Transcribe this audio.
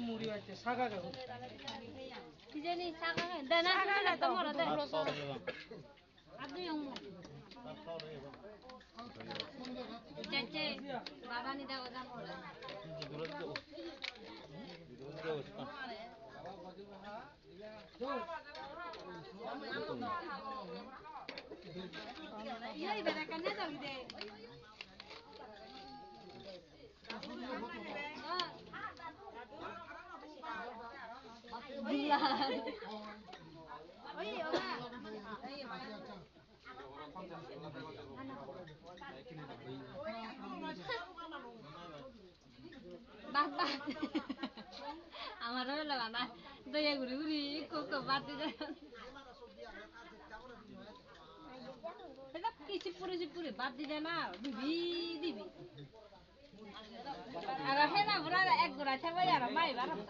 মুড়ি আছে শাকা খাবো কি জানি শাকা দানা খানা তো মরা দে আদু ইয়ং চাচে বাবা নি দাও দাম মরা Iya, berakannya dong ide. Bulan. Oh iya, Bat bat. Amar holo bana. Doya guri guri koko bat dide. Sipure bat dide na dibi. Ara hena bura ek gura chaba yara mai barat.